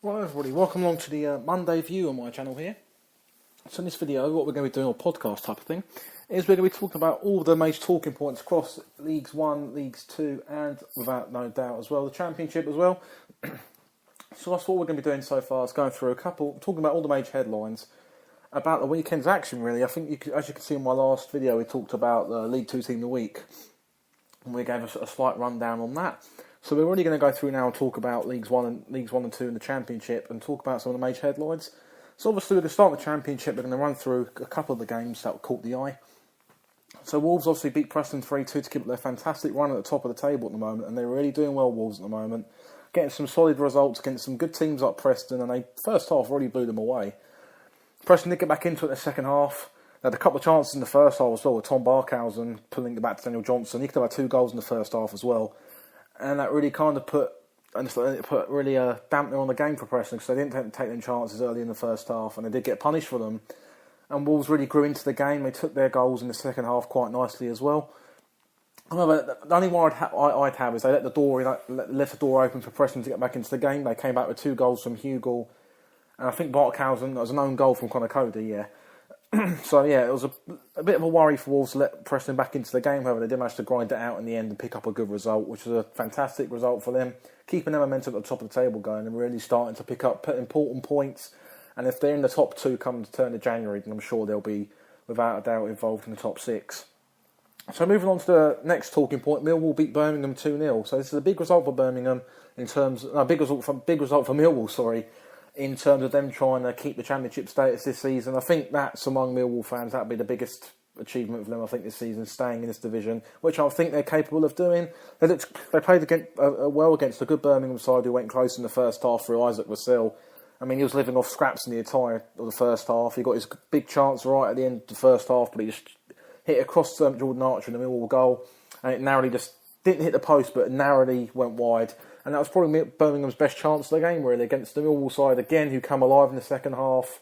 Right everybody, welcome along to the Monday view on my channel here. So in this video, what we're going to be doing, a podcast type of thing, is we're going to be talking about all the major talking points across Leagues 1, Leagues 2 and, without no doubt as well, the Championship as well. So that's what we're going to be doing so far, is going through talking about all the major headlines about the weekend's action really. I think, as you can see in my last video, we talked about the League 2 Team of the Week, and we gave a slight rundown on that. So we're already going to go through now and talk about Leagues 1 and 2 in the Championship and talk about some of the major headlines. So obviously we're going to start the Championship. We're going to run through a couple of the games that caught the eye. So Wolves obviously beat Preston 3-2 to keep up their fantastic run at the top of the table at the moment, and they're really doing well, Wolves, at the moment. Getting some solid results against some good teams like Preston, and they first half really blew them away. Preston did get back into it in the second half. They had a couple of chances in the first half as well, with Tom Barkhausen pulling it back to Daniel Johnson. He could have had 2 goals in the first half as well. And that really kind of put really a dampener on the game for Preston, because they didn't take them chances early in the first half, and they did get punished for them. And Wolves really grew into the game. They took their goals in the second half quite nicely as well. However, the only worry I'd have is they left the door open for Preston to get back into the game. They came back with 2 goals from Hugo, and I think Barkhausen, that was an own goal from Conor Cody, yeah. So yeah, it was a bit of a worry for Wolves to let Preston back into the game. However, they did manage to grind it out in the end and pick up a good result, which was a fantastic result for them, keeping their momentum at the top of the table going and really starting to pick up important points. And if they're in the top 2 come the turn of January, then I'm sure they'll be, without a doubt, involved in the top 6. So moving on to the next talking point, Millwall beat Birmingham 2-0. So this is a big result for Birmingham big result for Millwall, sorry, in terms of them trying to keep the Championship status this season. I think that's, among Millwall fans, that'd be the biggest achievement for them, I think, this season, staying in this division, which I think they're capable of doing. They played well against a good Birmingham side who went close in the first half through Isaac Vasil. I mean, he was living off scraps in the entire of the first half. He got his big chance right at the end of the first half, but he just hit across Jordan Archer in the Millwall goal, and it narrowly just didn't hit the post, but narrowly went wide. And that was probably Birmingham's best chance of the game, really, against the Millwall side again, who come alive in the second half.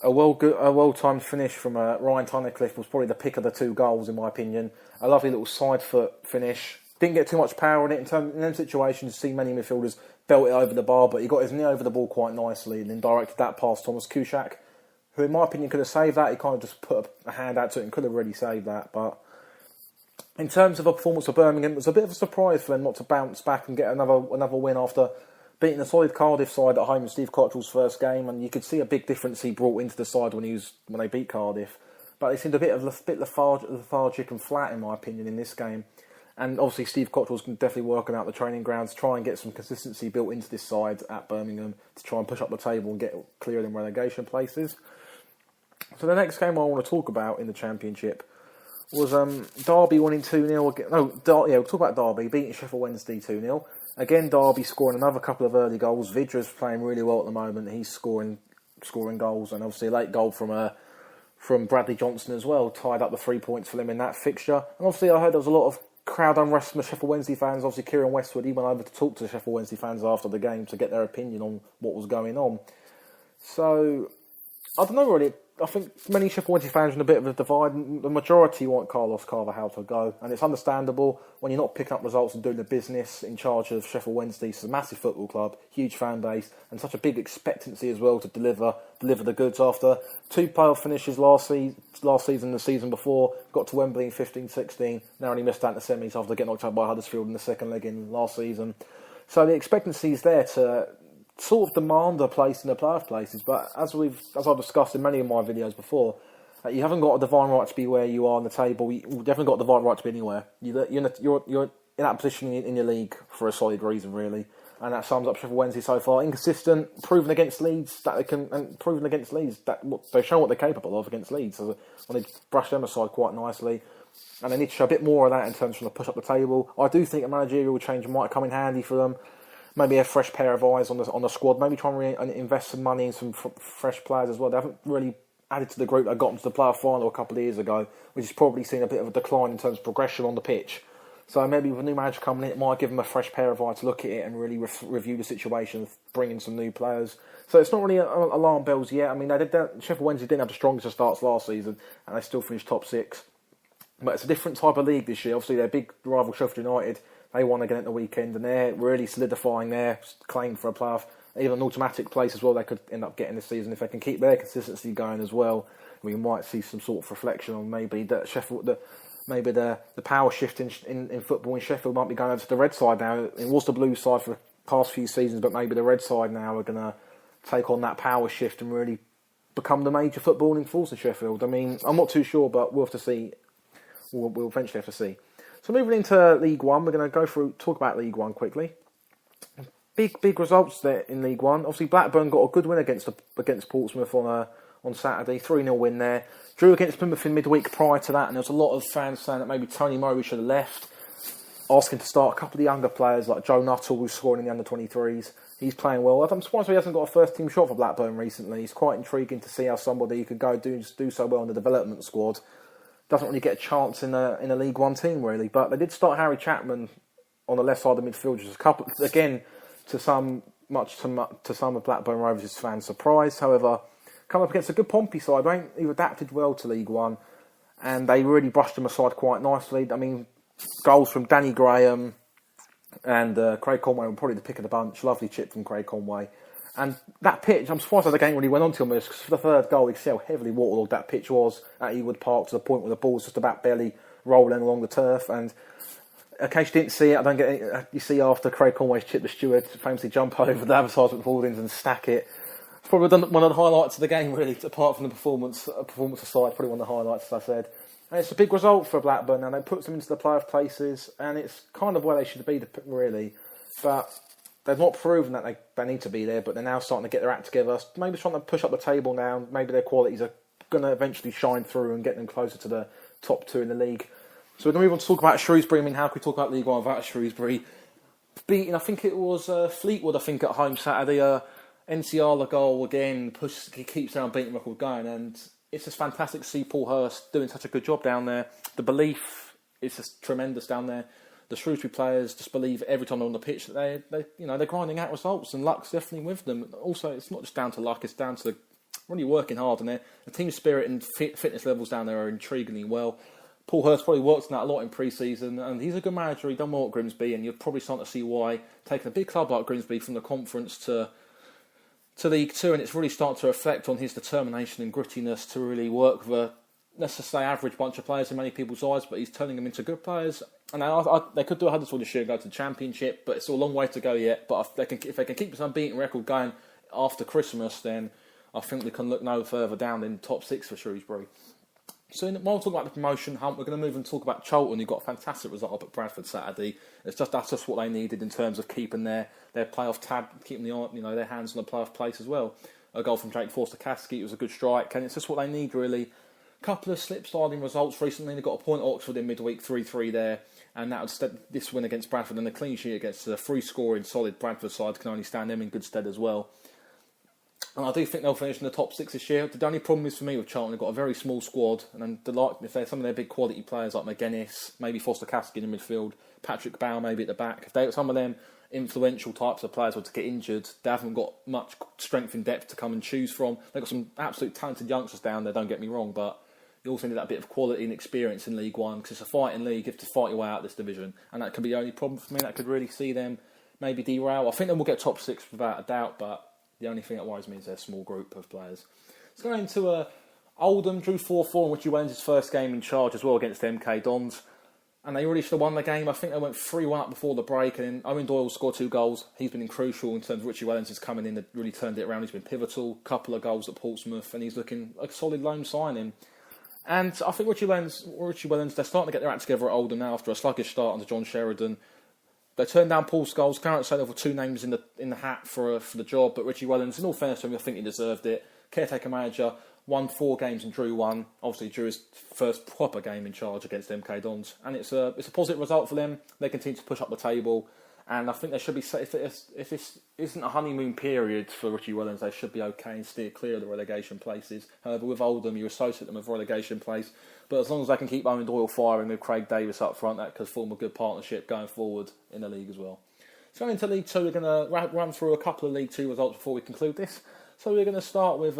A well-timed finish from Ryan Tunnicliffe was probably the pick of the 2 goals, in my opinion. A lovely little side foot finish. Didn't get too much power in it. In them situations, you see many midfielders belt it over the bar, but he got his knee over the ball quite nicely and then directed that past Thomas Kuszczak, who, in my opinion, could have saved that. He kind of just put a hand out to it and could have really saved that, but in terms of a performance of Birmingham, it was a bit of a surprise for them not to bounce back and get another win after beating a solid Cardiff side at home in Steve Cottrell's first game, and you could see a big difference he brought into the side when they beat Cardiff. But they seemed a bit lethargic and flat, in my opinion, in this game. And obviously Steve Cottrell's definitely working out the training grounds to try and get some consistency built into this side at Birmingham to try and push up the table and get clear in relegation places. So the next game I want to talk about in the Championship was Derby winning 2-0. We'll talk about Derby beating Sheffield Wednesday 2-0. Again, Derby scoring another couple of early goals. Vidra's playing really well at the moment. He's scoring goals, and obviously a late goal from Bradley Johnson as well tied up the 3 points for them in that fixture. And obviously I heard there was a lot of crowd unrest from the Sheffield Wednesday fans. Obviously Kieran Westwood, he went over to talk to the Sheffield Wednesday fans after the game to get their opinion on what was going on. So I don't know really. I think many Sheffield Wednesday fans are in a bit of a divide. The majority want Carlos Carvalhal to go, and it's understandable when you're not picking up results and doing the business in charge of Sheffield Wednesday. It's a massive football club, huge fan base, and such a big expectancy as well to deliver the goods after 2 playoff finishes last season, the season before. Got to Wembley in 15-16, narrowly missed out in the semis after getting knocked out by Huddersfield in the second leg in last season. So the expectancy is there to sort of demand a place in the playoff places, but as I've discussed in many of my videos before, you haven't got a divine right to be where you are on the table. You definitely got a divine right to be anywhere. You're in that position in your league for a solid reason, really, and that sums up Sheffield Wednesday so far. Inconsistent, proven against Leeds that they've shown what they're capable of against Leeds. So when they brushed them aside quite nicely, and they need to show a bit more of that in terms of trying to push up the table. I do think a managerial change might come in handy for them. Maybe a fresh pair of eyes on the squad. Maybe try and invest some money in some fresh players as well. They haven't really added to the group that got them to the playoff final a couple of years ago, which has probably seen a bit of a decline in terms of progression on the pitch. So maybe with a new manager coming in, it might give them a fresh pair of eyes to look at it and really review the situation, bring in some new players. So it's not really alarm bells yet. I mean, Sheffield Wednesday didn't have the strongest of starts last season, and they still finished top 6. But it's a different type of league this year. Obviously, their big rival Sheffield United, They won again at the weekend, and they're really solidifying their claim for a playoff. Even an automatic place as well they could end up getting this season if they can keep their consistency going as well. We might see some sort of reflection on maybe that Sheffield, maybe the power shift in football in Sheffield might be going over to the red side now. It was the blue side for the past few seasons, but maybe the red side now are going to take on that power shift and really become the major footballing force in Sheffield. I mean, I'm not too sure, but we'll have to see. We'll eventually have to see. So moving into League One, we're going to talk about League One quickly. Big results there in League One. Obviously, Blackburn got a good win against Portsmouth on Saturday, 3-0 win there. Drew against Plymouth in midweek prior to that, and there was a lot of fans saying that maybe Tony Murray should have left, asking to start a couple of the younger players like Joe Nuttall, who's scoring in the under-23s. He's playing well. I'm surprised he hasn't got a first-team shot for Blackburn recently. It's quite intriguing to see how somebody could go do so well in the development squad doesn't really get a chance in a League One team, really. But they did start Harry Chapman on the left side of the midfield, which is a couple, again, to some of Blackburn Rovers' fans' surprise. However, come up against a good Pompey side. They've adapted well to League One, and they really brushed them aside quite nicely. I mean, goals from Danny Graham and Craig Conway were probably the pick of the bunch. Lovely chip from Craig Conway. And that pitch, I'm surprised that the game really went on till minutes, because for the third goal, you see how heavily waterlogged that pitch was at Ewood Park, to the point where the ball was just about barely rolling along the turf. And in case you didn't see it, you see after Craig Conway's chip, the steward famously jump over the advertisement boardings and stack it. It's probably one of the highlights of the game, really, apart from the performance aside, probably one of the highlights, as I said. And it's a big result for Blackburn, and it puts them into the playoff places, and it's kind of where they should be, really. But they've not proven that they need to be there, but they're now starting to get their act together. Maybe trying to push up the table now. Maybe their qualities are going to eventually shine through and get them closer to the top two in the league. So we're going to move on to talk about Shrewsbury. I mean, how can we talk about League One without Shrewsbury beating, I think it was Fleetwood, at home Saturday. NCR goal again, keeps their unbeaten record going, and it's just fantastic to see Paul Hurst doing such a good job down there. The belief is just tremendous down there. The Shrewsbury players just believe every time they're on the pitch that they're grinding out results, and luck's definitely with them. Also, it's not just down to luck; it's down to really working hard, and the team spirit and fitness levels down there are intriguingly well. Paul Hurst probably worked on that a lot in pre-season, and he's a good manager. He's done well at Grimsby, and you're probably starting to see why taking a big club like Grimsby from the conference to League Two, and it's really starting to reflect on his determination and grittiness to really work with a, let's just say, average bunch of players in many people's eyes, but he's turning them into good players. And they could do a Huddersfield this year, go to the Championship, but it's a long way to go yet. But if they can keep this unbeaten record going after Christmas, then I think we can look no further down than top six for Shrewsbury. So while we're talking about the promotion hunt, we're going to move and talk about Charlton, who got a fantastic result up at Bradford Saturday. That's just what they needed in terms of keeping their playoff tab, keeping their hands on the playoff place as well. A goal from Jake Forster-Caskey, it was a good strike, and it's just what they need, really. Couple of slip-sliding results recently. They got a point at Oxford in midweek, 3-3 there, and that would this win against Bradford and the clean sheet against the free-scoring, solid Bradford side can only stand them in good stead as well. And I do think they'll finish in the top six this year. The only problem is for me with Charlton, they've got a very small squad, and if they're some of their big quality players like McGuinness, maybe Forster-Caskey in the midfield, Patrick Bow maybe at the back, if some of them influential types of players were to get injured, they haven't got much strength in depth to come and choose from. They've got some absolute talented youngsters down there, don't get me wrong, but you also need that bit of quality and experience in League One, because it's a fighting league. You have to fight your way out of this division, and that could be the only problem for me. That could really see them maybe derail. I think they will get top six without a doubt, but the only thing that worries me is their small group of players. Let's go into Oldham, drew 4-4 in Richie Wellens' first game in charge as well against MK Dons. And they really should have won the game. I think they went 3-1 up before the break, and Owen Doyle scored 2 goals. He's been crucial in terms of Richie Wellens' coming in and really turned it around. He's been pivotal, couple of goals at Portsmouth, and he's looking like a solid loan signing. And I think Richie Wellens, they're starting to get their act together at Oldham now after a sluggish start under John Sheridan. They turned down Paul Scholes. Clarence said there were 2 names in the hat for the job, but Richie Wellens, in all fairness to him, I think he deserved it. Caretaker manager, won 4 games and drew 1. Obviously, drew his first proper game in charge against MK Dons, and it's a positive result for them. They continue to push up the table, and I think they should be safe. If this isn't a honeymoon period for Richie Wellens, they should be okay and steer clear of the relegation places. However, with Oldham, you associate them with relegation place, but as long as they can keep Owen Doyle firing with Craig Davis up front, that could form a good partnership going forward in the league as well. So going into League 2, we're going to run through a couple of League 2 results before we conclude this. So we're going to start with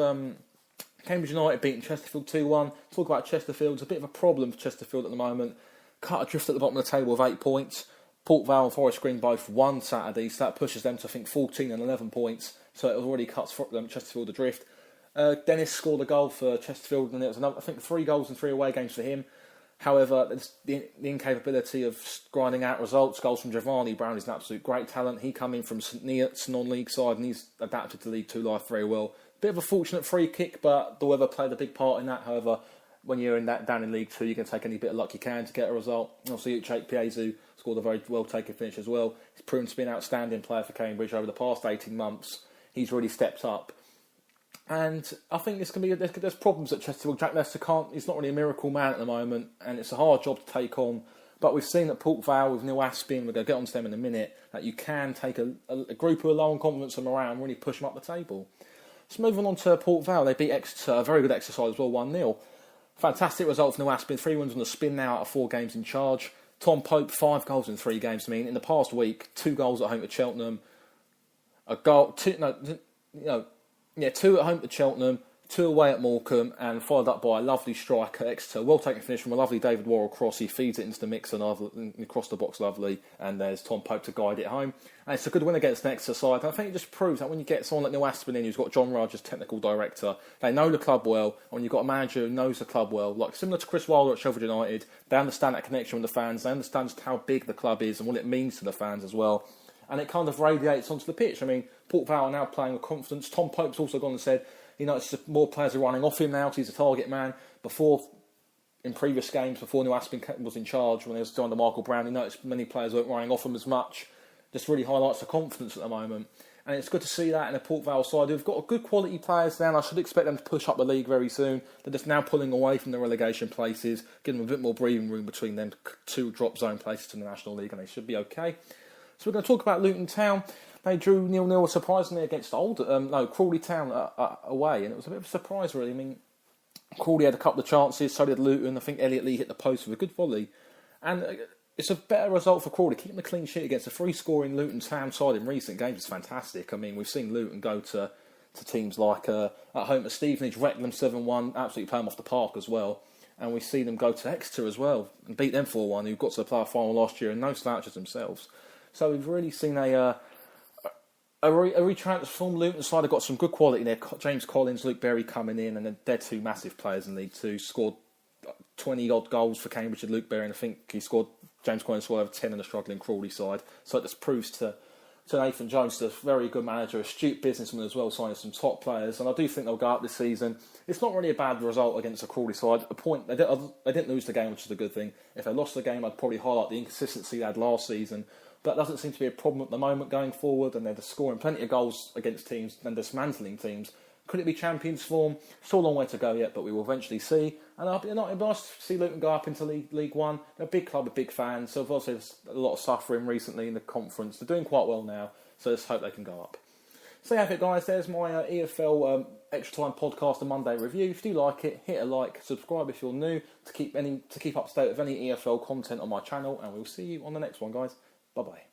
Cambridge United beating Chesterfield 2-1. Talk about Chesterfield. It's a bit of a problem for Chesterfield at the moment. Cut adrift at the bottom of the table with 8 points. Port Vale and Forest Green both won Saturday, so that pushes them to, I think, 14 and 11 points. So it already cuts them Chesterfield adrift. Dennis scored a goal for Chesterfield, and it was another, I think, 3 goals and 3 away games for him. However, there's the incapability of grinding out results. Goals from Giovanni Brown is an absolute great talent. He come in from St Neots non-league side, and he's adapted to League 2 life very well. Bit of a fortunate free kick, but the weather played a big part in that. However, when you're down in League 2, you can take any bit of luck you can to get a result. Obviously, Uche Piezu scored a very well-taken finish as well. He's proven to be an outstanding player for Cambridge over the past 18 months. He's really stepped up. And I think this can be there's problems at Chesterfield. Jack Lester he's not really a miracle man at the moment, and it's a hard job to take on. But we've seen at Port Vale with Neil Aspin, we're going to get onto them in a minute, that you can take a group who are low on confidence and morale and really push them up the table. So moving on to Port Vale, they beat Exeter, a very good exercise as well, 1-0. Fantastic result for Neil Aspin, 3 wins on the spin now out of 4 games in charge. Tom Pope, 5 goals in 3 games. I mean, in the past week, 2 goals at home to Cheltenham, 2 at home to Cheltenham, 2 away at Morecambe, and followed up by a lovely strike at Exeter. Well taken finish from a lovely David Worrell cross. He feeds it into the mix and across the box lovely, and there's Tom Pope to guide it home. And it's a good win against an Exeter side. And I think it just proves that when you get someone like Neil Aspin in, who's got John Rudge as technical director, they know the club well, and when you've got a manager who knows the club well, like similar to Chris Wilder at Sheffield United, they understand that connection with the fans, they understand just how big the club is and what it means to the fans as well. And it kind of radiates onto the pitch. I mean, Port Vale are now playing with confidence. Tom Pope's also gone and said, it's more players are running off him now because he's a target man. In previous games, before Neil Aspin was in charge, when he was under Michael Brown, he noticed many players weren't running off him as much. Just really highlights the confidence at the moment. And it's good to see that in a Port Vale side who've got good quality players now, and I should expect them to push up the league very soon. They're just now pulling away from the relegation places, giving them a bit more breathing room between them 2 drop zone places to the National League, and they should be okay. So we're going to talk about Luton Town. They drew 0-0 surprisingly against Crawley Town away, and it was a bit of a surprise really. I mean, Crawley had a couple of chances, so did Luton. I think Elliot Lee hit the post with a good volley. And it's a better result for Crawley. Keeping the clean sheet against a free-scoring Luton Town side in recent games is fantastic. I mean, we've seen Luton go to teams like at home to Stevenage, wreck them 7-1, absolutely play them off the park as well. And we've seen them go to Exeter as well and beat them 4-1, who got to the playoff final last year and no slouches themselves. So we've really seen a retransformed Luton side. They've got some good quality there. James Collins, Luke Berry coming in, and they're 2 massive players in League 2. Scored 20-odd goals for Cambridge and Luke Berry, and I think James Collins scored over 10 in a struggling Crawley side. So it just proves to Nathan Jones, a very good manager, astute businessman as well, signing some top players, and I do think they'll go up this season. It's not really a bad result against a Crawley side. A point they didn't lose the game, which is a good thing. If they lost the game, I'd probably highlight the inconsistency they had last season. But that doesn't seem to be a problem at the moment going forward, and they're just scoring plenty of goals against teams and dismantling teams. Could it be Champions form? Still a long way to go yet, but we will eventually see. And it'll be nice to see Luton go up into League 1. They're a big club with big fans, so obviously there's a lot of suffering recently in the conference. They're doing quite well now, so let's hope they can go up. So yeah, guys, there's my EFL Extra Time Podcast and Monday review. If you do like it, hit a like, subscribe if you're new to keep up to date with any EFL content on my channel, and we'll see you on the next one, guys. Bye-bye.